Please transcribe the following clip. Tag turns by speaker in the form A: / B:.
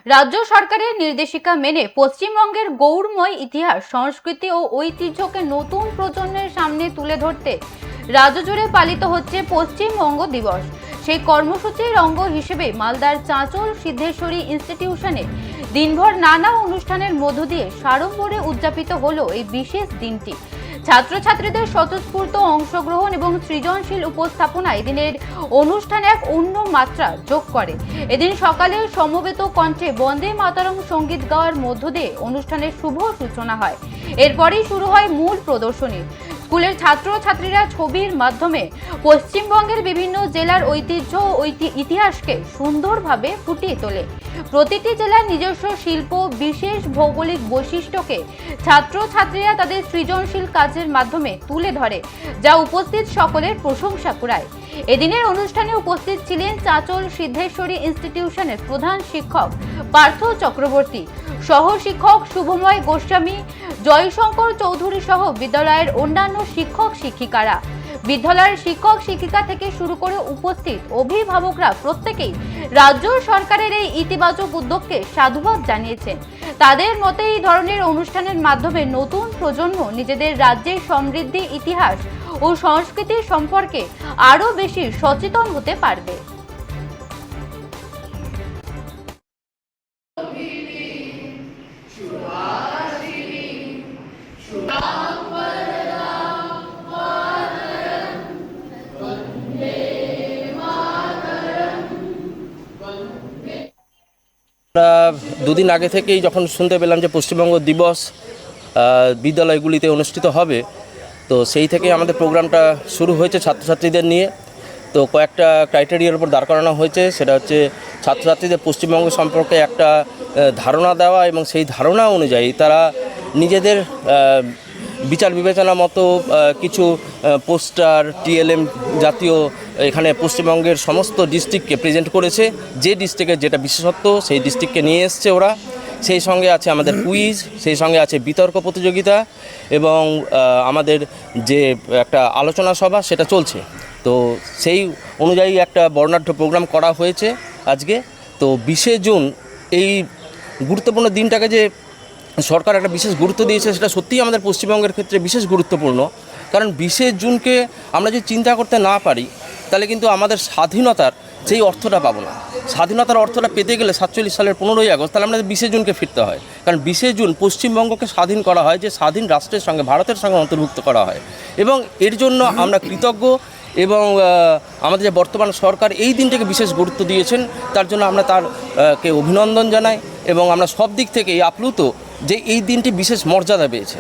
A: রাজ্য সরকারের নির্দেশিকা মেনে পশ্চিমবঙ্গের গৌরময় ইতিহাস, সংস্কৃতি ও ঐতিহ্যকে নতুন প্রজন্মের সামনে তুলে ধরতে রাজ্য জুড়ে পালিত হচ্ছে পশ্চিমবঙ্গ দিবস। সেই কর্মসূচির অঙ্গ হিসেবে মালদার চাঁচল সিদ্ধেশ্বরী ইনস্টিটিউশনে দিনভর নানা অনুষ্ঠানের মধ্য দিয়ে সাড়ম্বরে উদযাপিত হলো এই বিশেষ দিনটি। ছাত্রছাত্রীদের স্বতঃস্ফূর্ত অংশগ্রহণ এবং সৃজনশীল উপস্থাপনায় দিনের অনুষ্ঠানে এক অন্য মাত্রা যোগ করে। এদিন সকালে সমবেত কণ্ঠে বন্দে মাতরম সঙ্গীত গাওয়ার মধ্য দিয়ে অনুষ্ঠানের শুভ সূচনা হয়। এরপরই শুরু হয় মূল প্রদর্শনী। স্কুলের ছাত্রছাত্রীরা ছবির মাধ্যমে পশ্চিমবঙ্গের বিভিন্ন জেলার ঐতিহ্য ও ইতিহাসকে সুন্দরভাবে ফুটিয়ে তোলে। প্রতিটি জেলার নিজস্ব শিল্প, বিশেষ ভৌগোলিক বৈশিষ্ট্যকে ছাত্রছাত্রীরা তাদের সৃজনশীল কাজের মাধ্যমে তুলে ধরে, যা উপস্থিত সকলের প্রশংসা কুড়ায়। এদিনের অনুষ্ঠানে উপস্থিত ছিলেন চাঁচল সিদ্ধেশ্বরী ইনস্টিটিউশনের প্রধান শিক্ষক পার্থ চক্রবর্তী, সহ শিক্ষক শুভময় গোস্বামী, জয়শঙ্কর চৌধুরী সহ বিদ্যালয়ের অন্যান্য শিক্ষক শিক্ষিকারা। বিদ্যালয়ের শিক্ষক শিক্ষিকা থেকে শুরু করে উপস্থিত অভিভাবকরা প্রত্যেকেই রাজ্য সরকারের এই ইতিবাচক উদ্যোগকে সাধুবাদ জানিয়েছেন। তাদের মতে এই ধরনের অনুষ্ঠানের মাধ্যমে নতুন প্রজন্ম নিজেদের রাজ্যের সমৃদ্ধি, ইতিহাস ও সংস্কৃতি সম্পর্কে আরও বেশি সচেতন হতে পারবে।
B: আমরা দুদিন আগে থেকেই যখন শুনতে পেলাম যে পশ্চিমবঙ্গ দিবস বিদ্যালয়গুলিতে অনুষ্ঠিত হবে, তো সেই থেকে আমাদের প্রোগ্রামটা শুরু হয়েছে ছাত্রছাত্রীদের নিয়ে। তো কয়েকটা ক্রাইটেরিয়ার উপর দাঁড় করানো হয়েছে। সেটা হচ্ছে ছাত্রছাত্রীদের পশ্চিমবঙ্গ সম্পর্কে একটা ধারণা দেওয়া এবং সেই ধারণা অনুযায়ী তারা নিজেদের বিচার বিবেচনা মতো কিছু পোস্টার, টিএলএম জাতীয় এখানে পশ্চিমবঙ্গের সমস্ত ডিস্ট্রিক্টকে প্রেজেন্ট করেছে। যে ডিস্ট্রিক্টের যেটা বিশেষত্ব সেই ডিস্ট্রিক্টকে নিয়ে এসছে ওরা। সেই সঙ্গে আছে আমাদের কুইজ, সেই সঙ্গে আছে বিতর্ক প্রতিযোগিতা এবং আমাদের যে একটা আলোচনা সভা সেটা চলছে। তো সেই অনুযায়ী একটা বর্ণাঢ্য প্রোগ্রাম করা হয়েছে আজকে। তো 20শে জুন এই গুরুত্বপূর্ণ দিনটাকে যে সরকার একটা বিশেষ গুরুত্ব দিয়েছে, সেটা সত্যিই আমাদের পশ্চিমবঙ্গের ক্ষেত্রে বিশেষ গুরুত্বপূর্ণ। কারণ 20শে জুনকে আমরা যদি চিন্তা করতে না পারি তাহলে কিন্তু আমাদের স্বাধীনতার সেই অর্থটা পাবো না। স্বাধীনতার অর্থটা পেতে গেলে 47 সালের 15ই আগস্ট, তাহলে আমাদের 20শে জুনকে ফিরতে হয়। কারণ 20শে জুন পশ্চিমবঙ্গকে স্বাধীন করা হয়, যে স্বাধীন রাষ্ট্রের সঙ্গে ভারতের সঙ্গে অন্তর্ভুক্ত করা হয়। এবং এর জন্য আমরা কৃতজ্ঞ এবং আমাদের যে বর্তমান সরকার এই দিনটাকে বিশেষ গুরুত্ব দিয়েছেন, তার জন্য আমরা তারকে অভিনন্দন জানাই এবং আমরা সব দিক থেকেই আপ্লুত যে এই দিনটি বিশেষ মর্যাদা পেয়েছে।